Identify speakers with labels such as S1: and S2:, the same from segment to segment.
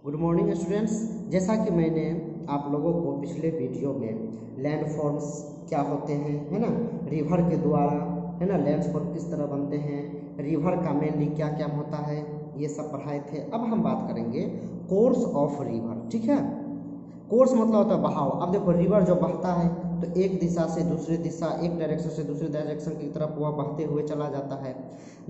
S1: Good morning students. जैसा कि मैंने आप लोगों को पिछले वीडियो में लैंडफॉर्म्स क्या होते हैं, है ना, रिवर के द्वारा, है ना, लैंडफॉर्म किस तरह बनते हैं, रिवर का मेनली क्या क्या होता है, ये सब पढ़ाए थे। अब हम बात करेंगे कोर्स ऑफ रिवर। ठीक है, कोर्स मतलब होता है बहाव। अब देखो रिवर जो बहता है तो एक दिशा से दूसरी दिशा, एक डायरेक्शन से दूसरे डायरेक्शन की तरफ वह बहते हुए चला जाता है।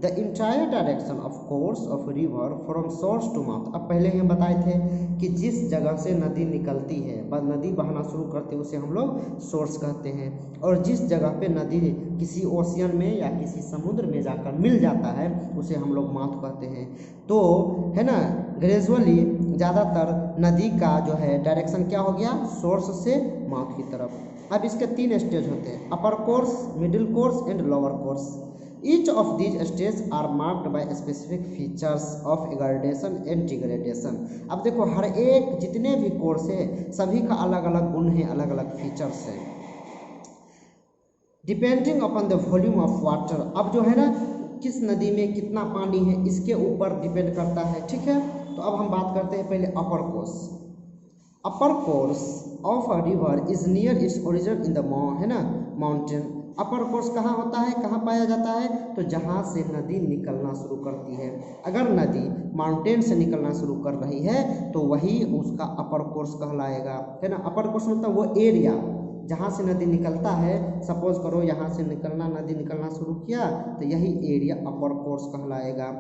S1: The entire direction of course of river from source to mouth. अब पहले ही हम बताए थे कि जिस जगह से नदी निकलती है, नदी बहना शुरू करते हैं, उसे हम लोग सोर्स कहते हैं। और जिस जगह पे नदी किसी ओशियन में या किसी समुद्र में जाकर मिल जाता है उसे हम लोग माउथ कहते हैं। तो है ना, ग्रेजुअली ज़्यादातर नदी का जो है डायरेक्शन क्या हो गया, सोर्स से माउथ की तरफ। अब इसके 3 स्टेज होते हैं, upper course, middle course and lower course. Each of these stage are marked by specific features of gradation and degradation. अब देखो हर एक जितने भी कोर्स है सभी का अलग अलग गुण है, अलग अलग फीचर्स है, depending upon the volume of water. अब जो है ना, किस नदी में कितना पानी है इसके ऊपर डिपेंड करता है। ठीक है, तो अब हम बात करते हैं पहले upper course. Upper course of a river is near its origin in the है ना माउंटेन। अपर कोर्स कहाँ होता है, कहाँ पाया जाता है, तो जहाँ से नदी निकलना शुरू करती है। अगर नदी माउंटेन से निकलना शुरू कर रही है तो वही उसका अपर कोर्स कहलाएगा, है ना। अपर कोर्स मतलब वो एरिया जहाँ से नदी निकलता है। सपोज करो यहाँ से नदी निकलना शुरू किया तो यही एरिया अपर कोर्स कहलाएगा।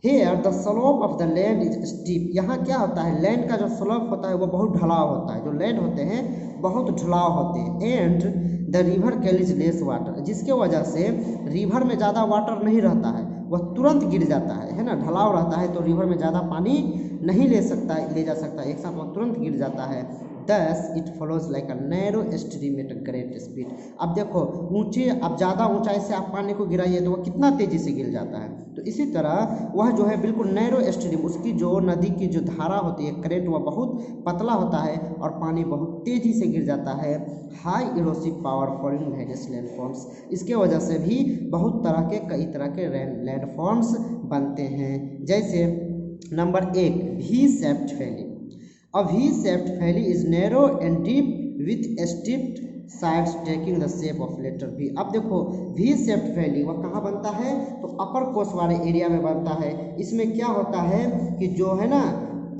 S1: Here the slope of the land is steep. यहाँ क्या होता है, लैंड का जो स्लोप होता है वो बहुत ढलाव होता है, जो लैंड होते हैं बहुत ढलाव होते हैं। And the river carries less water, जिसके वजह से रिवर में ज़्यादा वाटर नहीं रहता है, वह तुरंत गिर जाता है ना। ढलाव रहता है तो रिवर में ज़्यादा पानी नहीं ले जा सकता एक साथ, वह तुरंत गिर जाता है। Thus it follows like a narrow stream at a great speed। अब देखो ऊंचे, अब ज़्यादा ऊंचाई से आप पानी को गिराइए तो वह कितना तेज़ी से गिर जाता है। तो इसी तरह वह जो है बिल्कुल नैरो स्ट्रीम, उसकी जो नदी की जो धारा होती है, करेंट, वह बहुत पतला होता है और पानी बहुत तेज़ी से गिर जाता है। High erosive power forming various landforms, इसके वजह से भी बहुत तरह के कई तरह के लैंडफॉर्म्स बनते हैं। जैसे number 1 V shaped valley. A V-shaped valley is narrow and deep with steep sides taking the shape of letter V। अब देखो V-shaped valley वह कहाँ बनता है, तो अपर कोर्स वाले एरिया में बनता है। इसमें क्या होता है कि जो है ना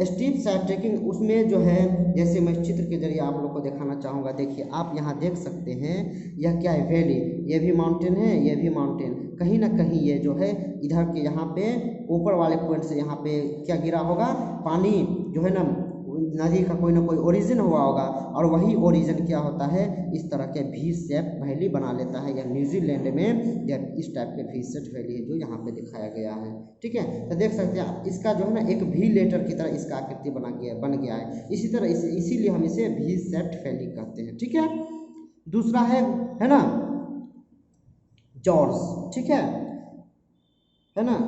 S1: स्टीप साइड टेकिंग, उसमें जो है, जैसे मैं चित्र के जरिए आप लोग को दिखाना चाहूँगा। देखिए आप यहाँ देख सकते हैं, यह क्या है, वैली, ये भी माउंटेन है, ये भी माउंटेन। कहीं ना कहीं ये जो है इधर के यहाँ पे ऊपर वाले पॉइंट से यहाँ पे क्या गिरा होगा, पानी जो है ना, नदी का कोई ना कोई ओरिजिन हुआ होगा और वही ओरिजिन क्या होता है, इस तरह के वी शेप वैली बना लेता है। या न्यूजीलैंड में या इस टाइप के वी शेप वैली है जो यहाँ पे दिखाया गया है। ठीक है, तो देख सकते हैं आप, इसका जो है ना एक वी लेटर की तरह इसका आकृति बन गया है। इसी तरह इसीलिए हम इसे वी शेप वैली कहते हैं। ठीक है, दूसरा है ना जॉर्ज। ठीक है ना,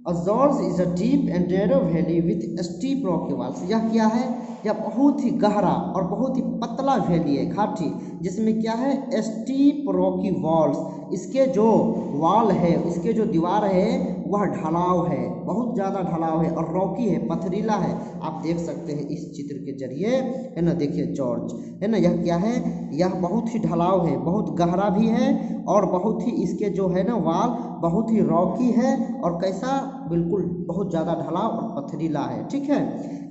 S1: A gorge is a deep and narrow valley with steep rocky walls। यह क्या है, यह बहुत ही गहरा और बहुत ही पतला वैली है, घाटी, जिसमें क्या है, स्टीप रॉकी वॉल्स। इसके जो वॉल है, इसके जो दीवार है वह ढलाव है, बहुत ज़्यादा ढलाव है और रॉकी है, पथरीला है। आप देख सकते हैं इस चित्र के जरिए, है ना। देखिए जॉर्ज, है ना, यह क्या है, यह बहुत ही ढलाव है, बहुत गहरा भी है और बहुत ही इसके जो है ना वाल बहुत ही रॉकी है और कैसा, बिल्कुल बहुत ज़्यादा ढलाव और पथरीला है। ठीक है,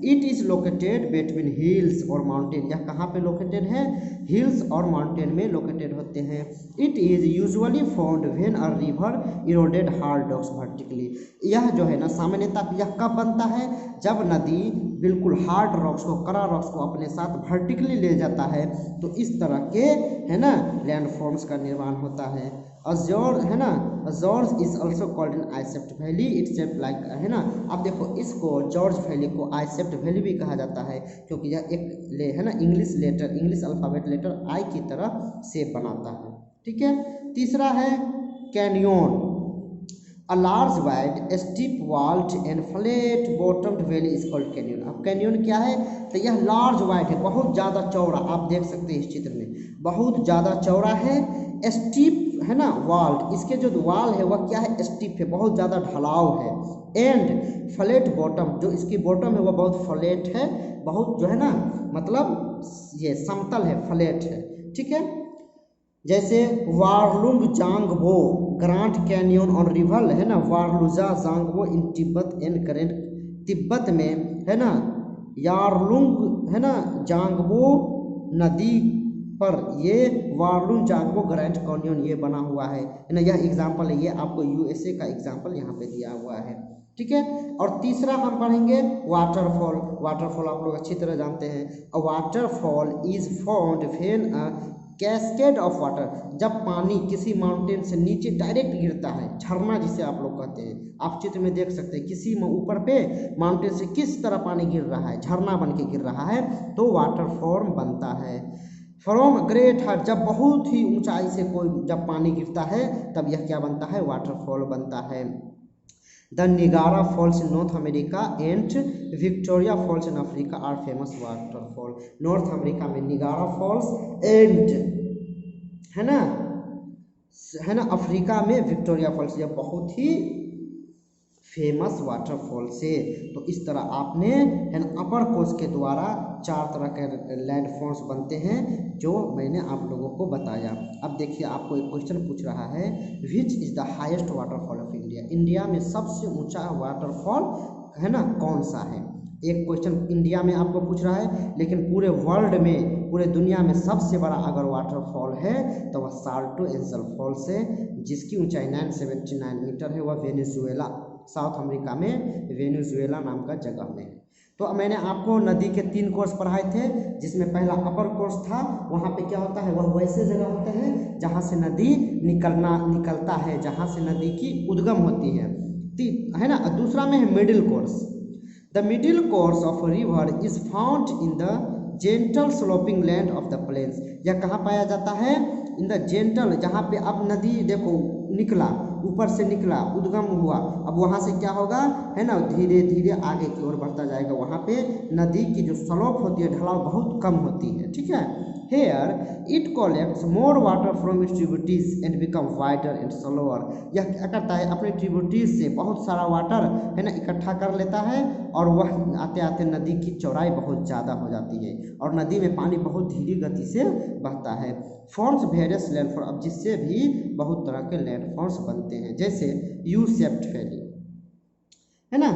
S1: it is located between hills और माउंटेन। यह कहाँ पे लोकेटेड है, हिल्स और माउंटेन में लोकेटेड होते हैं। It is usually found when a river eroded hard rocks vertically. यह जो है ना सामान्यतः यह कब बनता है, जब नदी बिल्कुल हार्ड रॉक्स को, कड़ा रॉक्स को अपने साथ वर्टिकली ले जाता है, तो इस तरह के, है ना, लैंडफॉर्म्स का निर्माण होता है। अजोर, है ना, gorge is also called an I shaped valley, it shape like, है ना। अब देखो इसको जॉर्ज वैली को आइसेप्ट वैली भी कहा जाता है क्योंकि यह एक है ना इंग्लिश अल्फ़ाबेट लेटर आई की तरह शेप बनाता है। ठीक है, तीसरा है canyon. A large wide steep walled and flat bottomed valley is called canyon। अब कैनियन क्या है, तो यह लार्ज वाइड है, बहुत ज़्यादा चौड़ा। आप देख सकते हैं इस चित्र में बहुत ज़्यादा चौड़ा है, स्टीप, है ना, वाल्ड, इसके जो वाल है वह क्या है, स्टीप है, बहुत ज़्यादा ढलाव है, एंड फ्लैट बॉटम, जो इसकी बॉटम है वह बहुत फ्लैट है, बहुत जो है ना मतलब ये समतल है, फ्लैट है, ठीक है। जैसे वारलुंग जांगबो ग्रांड कैनियन और रिवर है ना, वारलुजा जांगबो इन तिब्बत एंड करेंट, तिब्बत में है ना यारलुंग है ना जांगबो नदी पर ये वारलुंग जांगबो ग्रैंड कैनियन ये बना हुआ है ना। यह एग्जाम्पल है, ये आपको यूएसए का एग्जाम्पल यहाँ पे दिया हुआ है, ठीक है। और तीसरा हम पढ़ेंगे वाटरफॉल। वाटरफॉल आप लोग अच्छी तरह जानते हैं। अ waterfall is found when a cascade of water, जब पानी किसी माउंटेन से नीचे डायरेक्ट गिरता है, झरना जिसे आप लोग कहते हैं। आप चित्र में देख सकते हैं किसी में ऊपर पे माउंटेन से किस तरह पानी गिर रहा है, झरना बन के गिर रहा है, तो वाटरफॉल बनता है। फ्रॉम ग्रेट हाइट, जब बहुत ही ऊंचाई से कोई जब पानी गिरता है तब यह क्या बनता है, वाटरफॉल बनता है। The Niagara Falls in North America and Victoria Falls in Africa are famous waterfall. North America में निगारा फॉल्स एंड है ना अफ्रीका में विक्टोरिया फॉल्स, यह बहुत ही फेमस वाटरफॉल से। तो इस तरह आपने है ना अपर कोर्स के द्वारा 4 तरह के लैंडफॉल्स बनते हैं जो मैंने आप लोगों को बताया। अब देखिए आपको एक क्वेश्चन पूछ रहा है, which is the highest waterfall of India, India में सबसे ऊंचा वाटरफॉल है ना कौन सा है। एक क्वेश्चन इंडिया में आपको पूछ रहा है, लेकिन पूरे वर्ल्ड में, पूरे दुनिया में सबसे बड़ा अगर वाटरफॉल है तो वह साल्टो एंजल फॉल्स है, जिसकी ऊंचाई 979 मीटर है। वह वेनेजुएला, साउथ अमेरिका में वेनेजुएला नाम का जगह में है। तो मैंने आपको नदी के 3 कोर्स पढ़ाए थे, जिसमें पहला अपर कोर्स था। वहाँ पे क्या होता है, वह वैसे जगह होते हैं जहाँ से नदी निकलता है, जहाँ से नदी की उद्गम होती है ना। दूसरा में है middle course. The middle course of river is found in the gentle sloping land of the plains. यह कहाँ पाया जाता है, इन द जेंटल, जहाँ पे अब नदी देखो निकला, ऊपर से निकला, उद्गम हुआ, अब वहाँ से क्या होगा है ना, धीरे धीरे आगे की ओर बढ़ता जाएगा। वहाँ पे नदी की जो स्लोप होती है, ढलाव बहुत कम होती है, ठीक है। Here it collects more water from its tributaries and become wider and slower. यह क्या करता है, अपने ट्रिब्यूटरीज से बहुत सारा वाटर है ना इकट्ठा कर लेता है, और वह आते आते नदी की चौड़ाई बहुत ज़्यादा हो जाती है, और नदी में पानी बहुत धीरे गति से बहता है। फॉर्म्स वेरियस लैंडफॉल, अब जिससे भी बहुत तरह के लैंडफॉल्स बनते हैं, जैसे यू शेप्ड वैली है ना।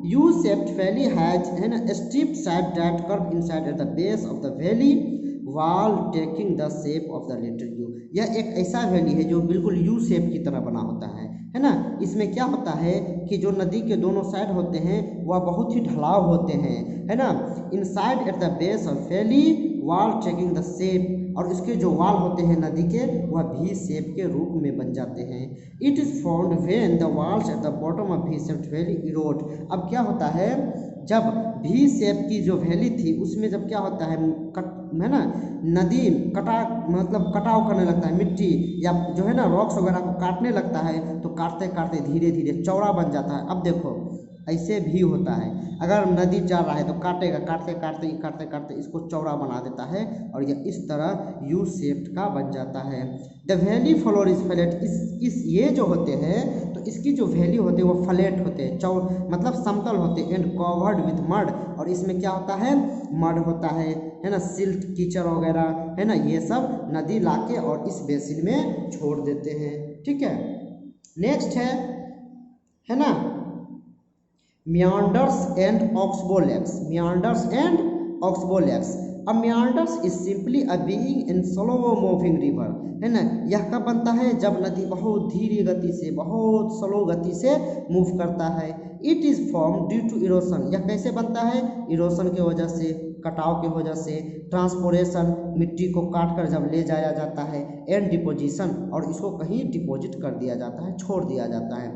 S1: यू शेप्ड वैली हैज है ना steep side that curve inside at the base of the valley wall taking the shape of the letter U. यह एक ऐसा वैली है जो बिल्कुल यू शेप की तरह बना होता है ना। इसमें क्या होता है कि जो नदी के दोनों साइड होते हैं वह बहुत ही ढलाव होते हैं, है ना। Inside at the base of valley wall taking the shape, और इसके जो वाल होते हैं नदी के वह भी शेप के रूप में बन जाते हैं। It is found when the walls at the bottom of V shaped valley Erode. अब क्या होता है, जब भी शेप की जो वैली थी उसमें जब क्या होता है है ना, नदी कटाव करने लगता है, मिट्टी या जो है ना रॉक्स वगैरह को काटने लगता है, तो काटते काटते धीरे धीरे चौड़ा बन जाता है। अब देखो ऐसे भी होता है, अगर नदी जा रहा है तो काटेगा, काटते काटते इसको चौड़ा बना देता है, और यह इस तरह यू शेप्ड का बन जाता है। The valley floor is flat, इस ये जो होते हैं तो इसकी जो वैली होते हैं वो फ्लैट होते हैं, मतलब समतल होते हैं, एंड कवर्ड विथ मड, और इसमें क्या होता है, मड होता है ना, सिल्ट कीचड़ वगैरह है ना, ये सब नदी लाके और इस बेसिन में छोड़ देते हैं, ठीक है। नेक्स्ट है ना meanders and oxbow lakes, meanders and oxbow lakes। अब meanders is simply a being in slow moving river, है ना। यह कब बनता है, जब नदी बहुत धीरे गति से, बहुत स्लो गति से मूव करता है। It is form due to erosion, यह कैसे बनता है, इरोशन की वजह से, कटाव की वजह से, ट्रांसपोरेशन, मिट्टी को काट कर जब ले जाया जाता है, एंड डिपोजिशन, और इसको कहीं डिपॉजिट कर दिया जाता है, छोड़ दिया जाता है।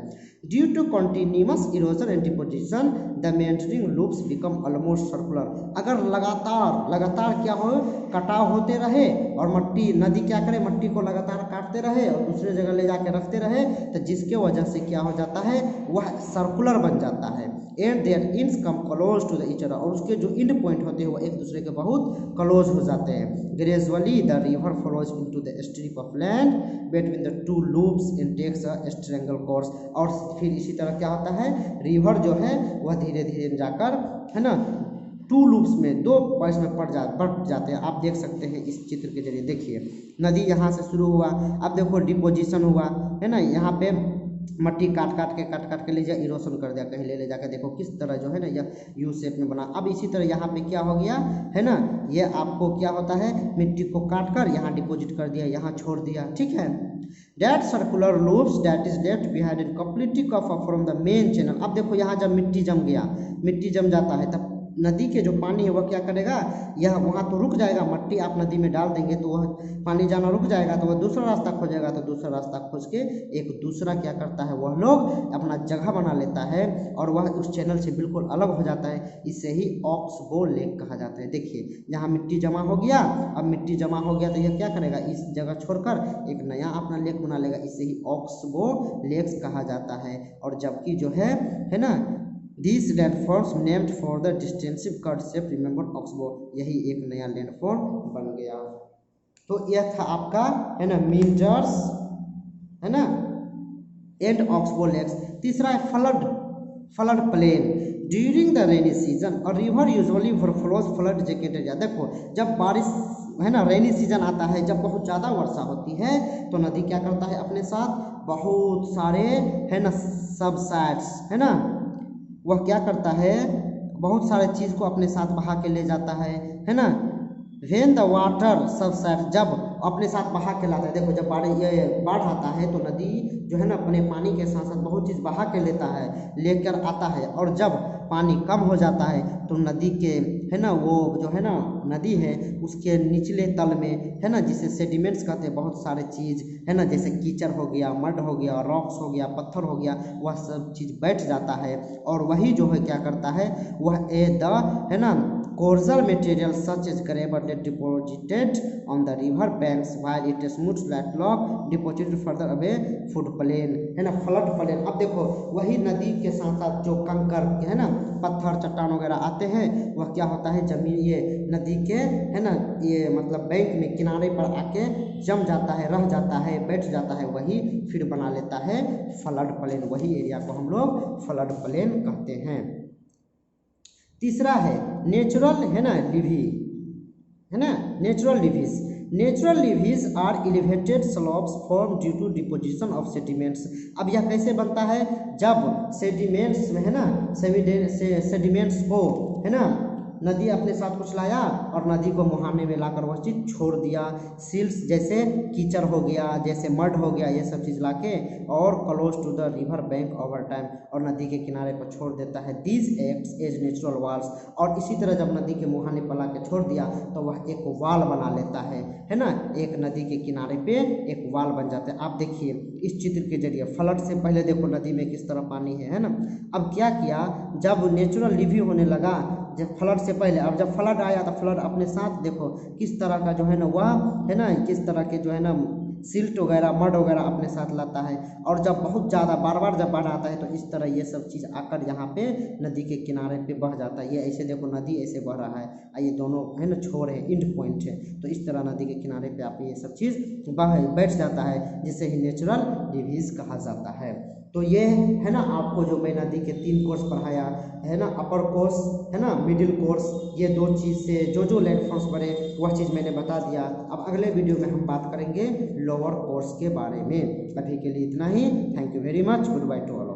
S1: Due to continuous erosion and deposition the meandering loops become almost circular. अगर लगातार क्या हो, कटाव होते रहे और मट्टी नदी क्या करे, मट्टी को लगातार काटते रहे और दूसरे जगह ले जाके रखते रहे, तो जिसके वजह से क्या हो जाता है, वह सर्कुलर बन जाता है। And their ends come close to the each other, और उसके जो इंड पॉइंट होते हैं वो एक दूसरे के बहुत क्लोज हो जाते हैं। Gradually the river flows into the strip of land between the two loops and takes a straight course, और फिर इसी तरह क्या होता है, रिवर जो है वह धीरे धीरे जाकर, है ना, टू लूप्स में, दो पॉइंट्स में बढ़ जाते हैं। आप देख सकते हैं इस चित्र के जरिए। देखिए नदी यहाँ से शुरू हुआ, अब देखो डिपोजिशन हुआ, है ना, यहाँ पे मट्टी काट काट के ले जाए, इरोशन कर दिया, कहीं ले जाकर देखो किस तरह जो है ना यह यू शेप में बना। अब इसी तरह यहाँ पे क्या हो गया, है ना, ये आपको क्या होता है, मिट्टी को काट कर यहाँ डिपोजिट कर दिया, यहाँ छोड़ दिया, ठीक है। That circular loops that is left behind in completely cut off from the main channel. अब देखो यहाँ जब मिट्टी जम गया, मिट्टी जम जाता है तब नदी के जो पानी है वह क्या करेगा, यह वहाँ तो रुक जाएगा, मट्टी आप नदी में डाल देंगे तो वह पानी जाना रुक जाएगा, तो वह दूसरा रास्ता खोजेगा, तो दूसरा रास्ता खोज के एक दूसरा क्या करता है, वह लोग अपना जगह बना लेता है और वह उस चैनल से बिल्कुल अलग हो जाता है। इससे ही ऑक्सबो लेक कहा जाता है। देखिए यहाँ मिट्टी जमा हो गया, अब मिट्टी जमा हो गया तो यह क्या करेगा, इस जगह छोड़कर एक नया अपना लेक बना लेगा, इससे ही ऑक्सबो लेक्स कहा जाता है। और जबकि जो है ना, These landforms named for the distinctive curved shape remember oxbow, यही एक नया लैंडफॉर्म बन गया। तो यह था आपका, है ना, मीटर्स, है ना, एंड ऑक्सबो लेक्स। तीसरा है flood plain. During the rainy season और river usually overflows flood adjacent area. देखो जब बारिश, है ना, रेनी सीजन आता है, जब बहुत ज़्यादा वर्षा होती है तो नदी क्या करता है, अपने साथ बहुत सारे, है ना, सबसाइड्स, है ना, वह क्या करता है, बहुत सारे चीज़ को अपने साथ बहा के ले जाता है ना। व्हेन द वाटर सबसाइड, जब अपने साथ बहा के लाता है, देखो जब बाढ़ आता है तो नदी जो है ना अपने पानी के साथ साथ बहुत चीज़ बहा के लेता है, लेकर आता है, और जब पानी कम हो जाता है तो नदी के, है ना, वो जो है ना नदी है उसके निचले तल में, है ना, जिसे सेडिमेंट्स कहते हैं, बहुत सारे चीज़, है ना, जैसे कीचड़ हो गया, मड हो गया, रॉक्स हो गया, पत्थर हो गया, वह सब चीज़ बैठ जाता है, और वही जो है क्या करता है, वह है ना, coarser material such as gravel deposited on the river banks while it smooth flat lock deposited further away flood plain, है ना, फ्लड प्लेन। अब देखो वही नदी के साथ साथ जो कंकर, है ना, पत्थर चट्टान वगैरह आते हैं, वह क्या होता है, जमीन, ये नदी के, है ना, ये मतलब बैंक में किनारे पर आके जम जाता है, रह जाता है, बैठ जाता है, वही फिर बना लेता है फ्लड प्लेन। वही एरिया को हम लोग फ्लड प्लेन कहते हैं। तीसरा है नेचुरल, है ना, लिवी, है ना, natural levees. Natural levees are elevated slopes form due to deposition of sediments. अब यह कैसे बनता है, जब सेडिमेंट्स में, है ना, सेडिमेंट्स को, है ना, नदी अपने साथ कुछ लाया और नदी को मुहाने में लाकर वह चीज़ छोड़ दिया, सिल्स जैसे कीचड़ हो गया, जैसे मड हो गया, ये सब चीज़ लाके और close to the river bank over time, और नदी के किनारे पर छोड़ देता है। These acts as natural walls, और इसी तरह जब नदी के मुहाने पर ला के छोड़ दिया तो वह एक वाल बना लेता है ना, एक नदी के किनारे पे एक वाल बन जाता है। आप देखिए इस चित्र के जरिए, फ्लड से पहले देखो नदी में किस तरह पानी है ना। अब क्या किया, जब नेचुरल लिवी होने लगा, जब फ्लड से पहले, अब जब फ्लड आया तो फ्लड अपने साथ देखो किस तरह का जो है ना, वह, है ना, किस तरह के जो है ना सिल्ट वगैरह, मड वगैरह अपने साथ लाता है, और जब बहुत ज़्यादा बार बार जब बाढ़ आता है तो इस तरह ये सब चीज़ आकर यहाँ पे नदी के किनारे पे बह जाता है। ये ऐसे देखो नदी ऐसे बह रहा है, ये दोनों, है ना, छोर है, इंड पॉइंट है, तो इस तरह नदी के किनारे पे आप ये सब चीज़ बैठ जाता है, जिसे ही नेचुरल लिवीज कहा जाता है। तो ये है ना, आपको जो मैं नदी के 3 कोर्स पढ़ाया है ना, अपर कोर्स, है ना, मिडिल कोर्स, ये 2 चीज़ से जो लैंडफॉर्म्स बने वह चीज़ मैंने बता दिया। अब अगले वीडियो में हम बात करेंगे लोअर कोर्स के बारे में। अभी के लिए इतना ही। Thank you very much. Goodbye to all.